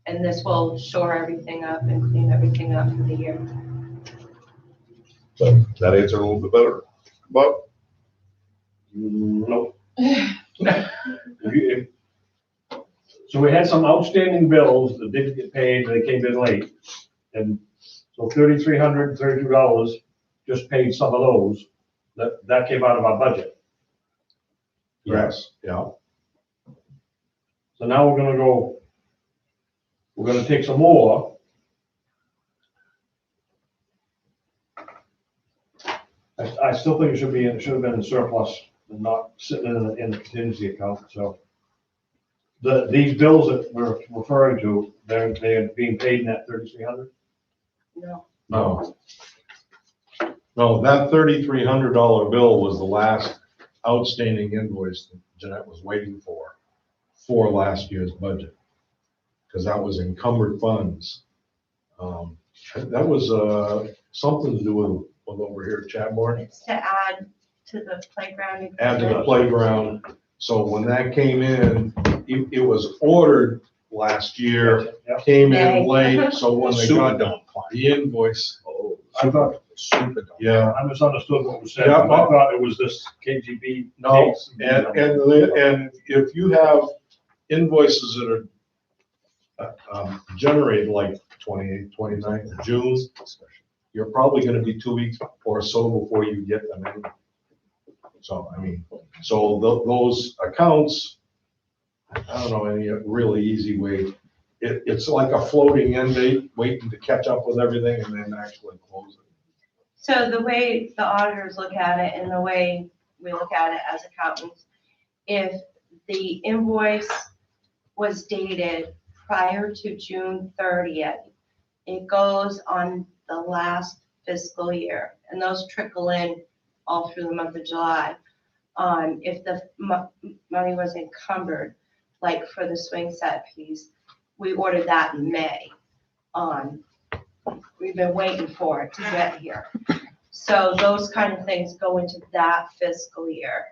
And this will shore everything up and clean everything up for the year. So that answered a little bit better. But No. So we had some outstanding bills that didn't get paid, they came in late. And so $3,332 just paid some of those, that came out of our budget. Yes, yeah. So now we're gonna take some more. I still think it should have been in surplus and not sitting in the contingency account, so. These bills that we're referring to, they're being paid in that 3,300? No. No. No, that $3,300 bill was the last outstanding invoice that Jeanette was waiting for last year's budget. Because that was encumbered funds. That was something to do with over here at Chatmore. It's to add to the playground. Add to the playground. So when that came in, it was ordered last year, Yep. came May. in late, so when they got the invoice. I thought, Yeah, I misunderstood what was said. Yeah. I thought it was this KGB. no, case. and if you have invoices that are generated like 28th, 29th of June, you're probably gonna be 2 weeks or so before you get them in. So, I mean, so those accounts, I don't know any really easy way. It's like a floating end date, waiting to catch up with everything and then actually close it. So the way the auditors look at it and the way we look at it as accountants, if the invoice was dated prior to June 30th, it goes on the last fiscal year, and those trickle in all through the month of July. If the money was encumbered, like for the swing set piece, we ordered that in May. We've been waiting for it to get here. So those kind of things go into that fiscal year.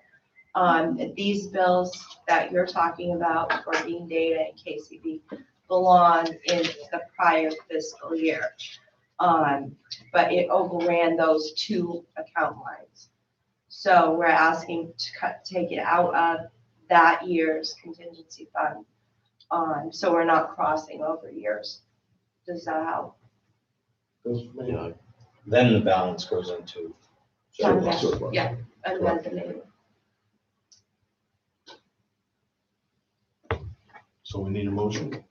These bills that you're talking about for Bean Data and KCB belong in the prior fiscal year. But it overran those two account lines. So we're asking to take it out of that year's contingency fund. So we're not crossing over years. Does that help? Yeah, Then the balance goes into Surplus. Yeah, and then the name. So we need a motion?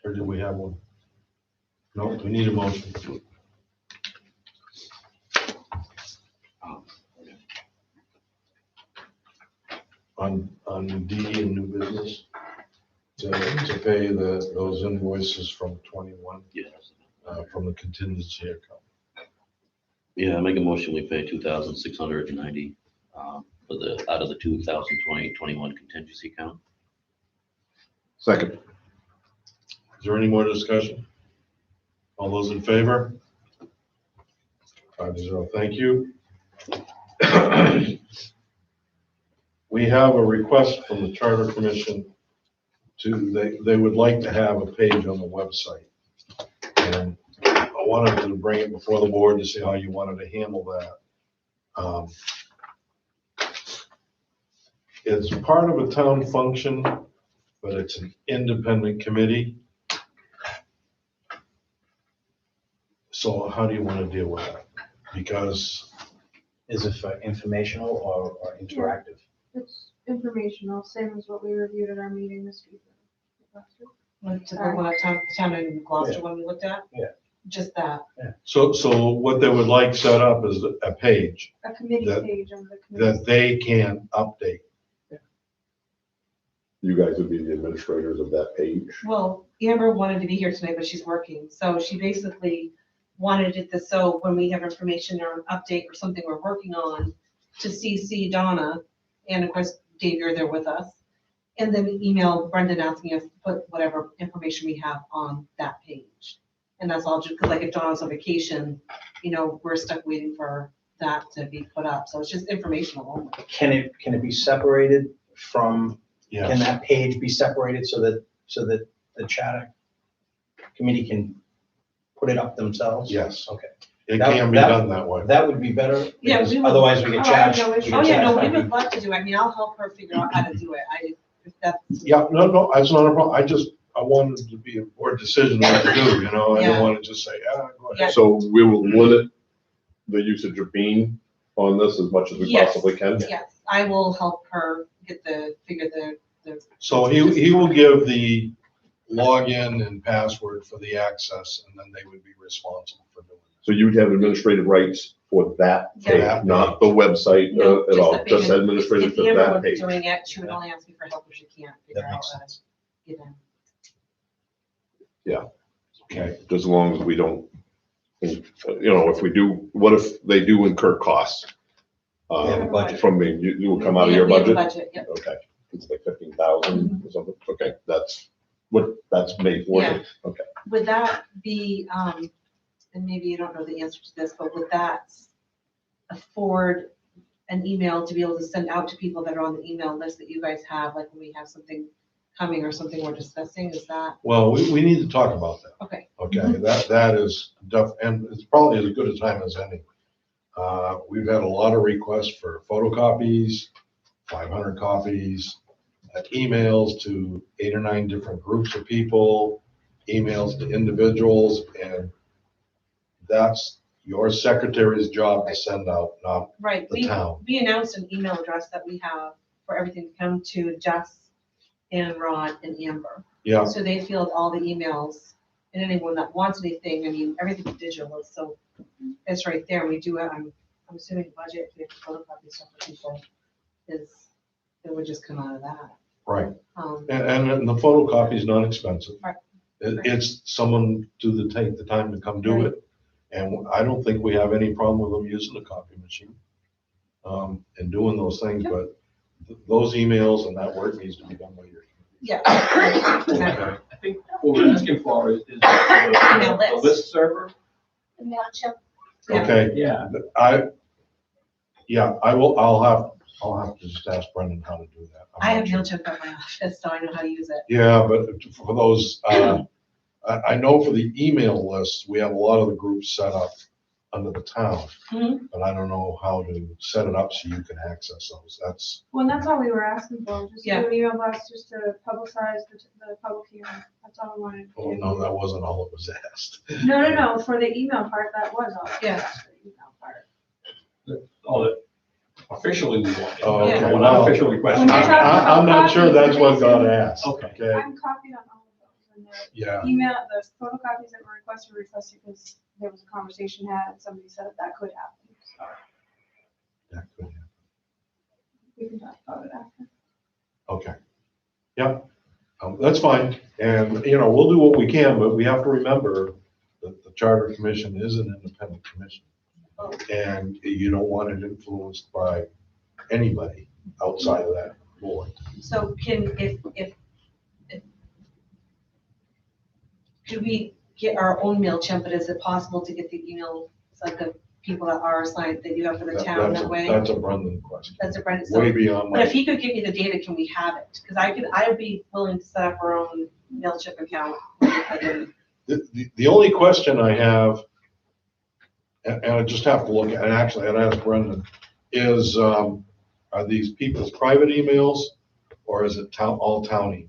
Or do we have one? No, we need a motion. On D and new business, to pay those invoices from 21, yes. from the contingency account. Yeah, I make a motion, we pay 2,690 out of the 2020-21 contingency account. Second. Is there any more discussion? All those in favor? 5-0, thank you. We have a request from the Charter Commission they would like to have a page on the website. And I wanted to bring it before the board to see how you wanted to handle that. It's part of a town function, but it's an independent committee. So how do you want to deal with that? Because, Is it for informational or interactive? It's informational, same as what we reviewed at our meeting this week. last week. Like to the one at town in Gloucester when we looked at? Yeah. Just that. so what they would like set up is a page A committee That- page on the committee. that they can update. You guys would be the administrators of that page. Well, Amber wanted to be here tonight, but she's working, so she basically wanted it this, so when we have information or an update or something we're working on, to CC Donna, and of course, Dave, you're there with us, and then email Brendan asking us to put whatever information we have on that page. And that's all, just because like if Donna's on vacation, we're stuck waiting for that to be put up, so it's just informational only. Can it be separated from, can Yes, that page be separated so that the charter committee can put it up themselves? yes. Okay. It That- can be that- done that way. That would be better, Yeah, because we will. otherwise we Oh, get I have charged. no we issue. get Oh, yeah, no, charged we by would love to do it, I'll help her figure out how to do it, if that's. Yeah, no, that's not a problem. I wanted to be a board decision what to do, I Yeah. didn't want to just say, go Yeah. ahead. So we will limit the usage of Bean on this as much as we Yes. possibly can. Yes, I will help her figure the. So he will give the login and password for the access, and then they would be responsible for doing it. So you'd have administrative rights for that Yeah. page, not the website No, at all, the just page. administrative If for Amber that would be page. doing it, she would only ask me for help if she can't figure That out makes how to get in. Okay, Just as long as we don't, if we do, what if they do incur costs? They have a budget. From me, you will come out of We your have a budget? Yep. Okay, it's like 15,000 or something, okay, that's made for Yeah. it, okay. Would that be, and maybe you don't know the answer to this, but would that afford an email to be able to send out to people that are on the email list that you guys have, like when we have something coming or something we're discussing, is that, well, we need to talk about that. okay, Okay, that is, and it's probably as good a time as any. We've had a lot of requests for photocopies, 500 copies, emails to 8 or 9 different groups of people, emails to individuals, and that's your secretary's job to send out, not right, the town. we announced an email address that we have for everything to come to Jess and Ron and Amber. Yeah, So they field all the emails, and anyone that wants anything, everything's digital, so it's right there, we do, I'm assuming the budget, if we have to photocopy stuff for people, it would just come out of that. right. Um, And the photocopy is not expensive. Right. It's someone take the time to come do it. And I don't think we have any problem with them using the copy machine and doing those things, Yep. but those emails and that work needs to be done by your. Yeah. Okay. I think what we're asking for is Email the list. list server. MailChimp. Yeah. Okay, Yeah, I'll have to just ask Brendan how to do that. I have I'm not sure. MailChimp at my office, so I know how to use it. Yeah, but for those, I know for the email lists, we have a lot of the groups set up under the town. Mhm. But I don't know how to set it up so you can access those. That's, Well, and that's all we were asking for, just Yeah. do an email blast, just to publicize the public hearing. That's all we wanted. oh, no, that wasn't all it was asked. No, for the email part, that was all. Yeah. For the email part. all that officially we want. Oh, okay. We're not official request. When you're talking about I'm not sure copies, that's what got basically- asked. Okay. I'm copied on all of those, and the Yeah, email, the photocopies that were requested because there was a conversation had, and somebody said that could happen. So that could happen. we can talk about it after. Okay. Yep, that's fine. And, we'll do what we can, but we have to remember that the Charter Commission is an independent commission. And you don't want it influenced by anybody outside of that board. So could we get our own MailChimp, but is it possible to get the email, like the people that are assigned that you have for the town that way? That's a Brendan question. That's a Brendan, so, Way beyond but if my, he could give me the data, can we have it? Because I would be willing to set up our own MailChimp account. the only question I have, and I just have to look at, and actually I'd ask Brendan, is, are these people's private emails or is it all town emails?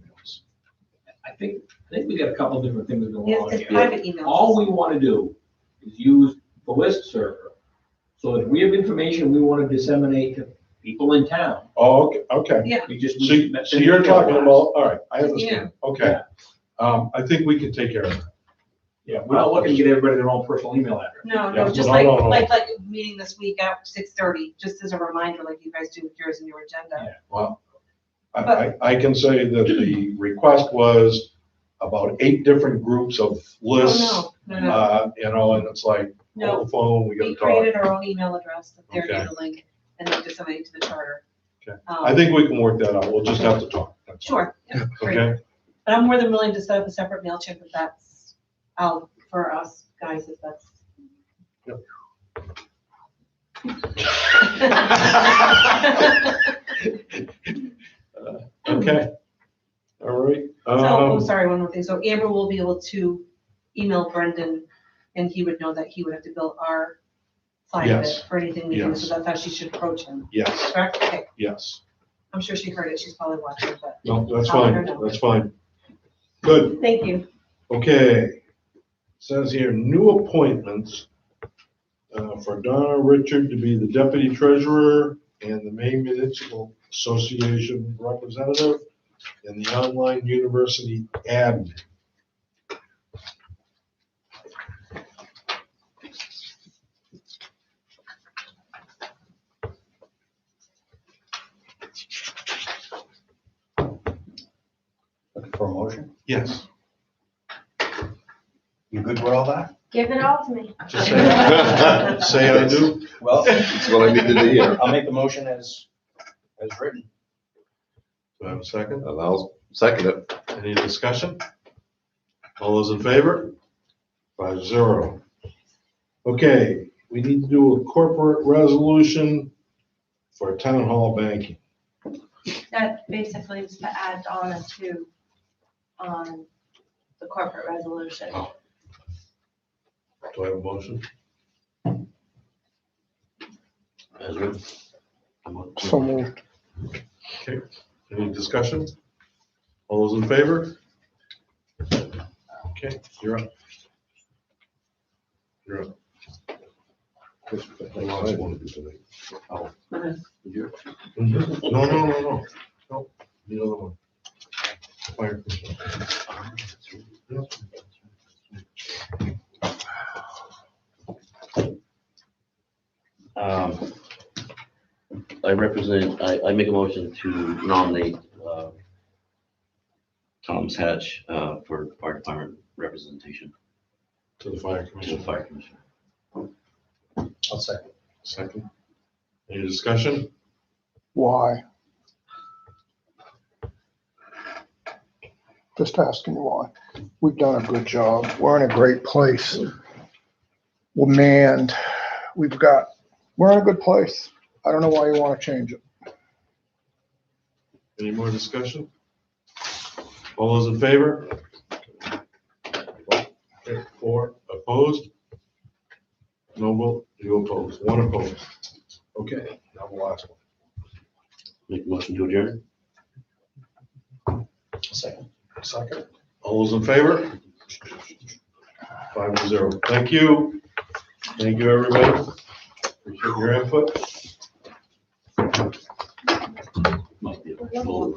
I think we got a couple different things going on It's here. private emails. All we want to do is used for listserv. So if we have information we want to disseminate to people in town, Oh, okay. Yeah. we just. So you're talking about, all right, I understand. Okay. Yeah. I think we can take care of that. Yeah, we're not looking to get everybody their own personal email address. No, Yeah, no, just no, like, no, no. like meeting this week at 6:30, just as a reminder, like you guys do with yours and your agenda. Well, I can say that the request was about 8 different groups of lists. Oh, no, no, no. You know, and it's like, No, on the phone, we we gotta talk. created our own email address that they're Okay. gonna link and then disseminate to the charter. Okay. Um, I think we can work that out. We'll just have to talk. That's all. Sure, yeah, great. Okay? But I'm more than willing to set up a separate MailChimp if that's out for us guys, if that's. Okay. All right. So, oh, sorry, one more thing. So Amber will be able to email Brendan and he would know that he would have to bill our side of Yes. it for anything we do. Yes. So that's how she should approach him. Yes, Correct? Okay. yes. I'm sure she heard it. She's probably watching, but No, that's I'll let her fine. know. That's fine. Good. thank you. Okay. Says here, new appointments for Donna Richard to be the deputy treasurer and the Maine Municipal Association representative and the online university admin. Looking for a motion? Yes. You good with all that? Give it all to me. Just say I do. Well, That's what I needed to hear. I'll make the motion as written. Do I have a second? And I'll second it. Any discussion? All those in favor? 5-0. Okay, we need to do a corporate resolution for town hall banking. That basically is to add Donna to, the corporate resolution. Do I have a motion? As written. So moved. Okay, any discussion? All those in favor? Okay, you're up. You're up. I want to do tonight. No, no. No, the other one. Fire. I make a motion to nominate, Thomas Hatch, for fire department representation To the fire to the commission. fire commission. I'll second. Second. Any discussion? Why? Just asking you why. We've done a good job. We're in a great place. We're manned. We're in a good place. I don't know why you want to change it. Any more discussion? All those in favor? Okay, 4 opposed? No vote, you opposed, 1 opposed. Okay, now the last one. Make a motion to adjourn? Second. Second. All those in favor? 5-0. Thank you. Thank you, everybody. Appreciate your input. Might be a little-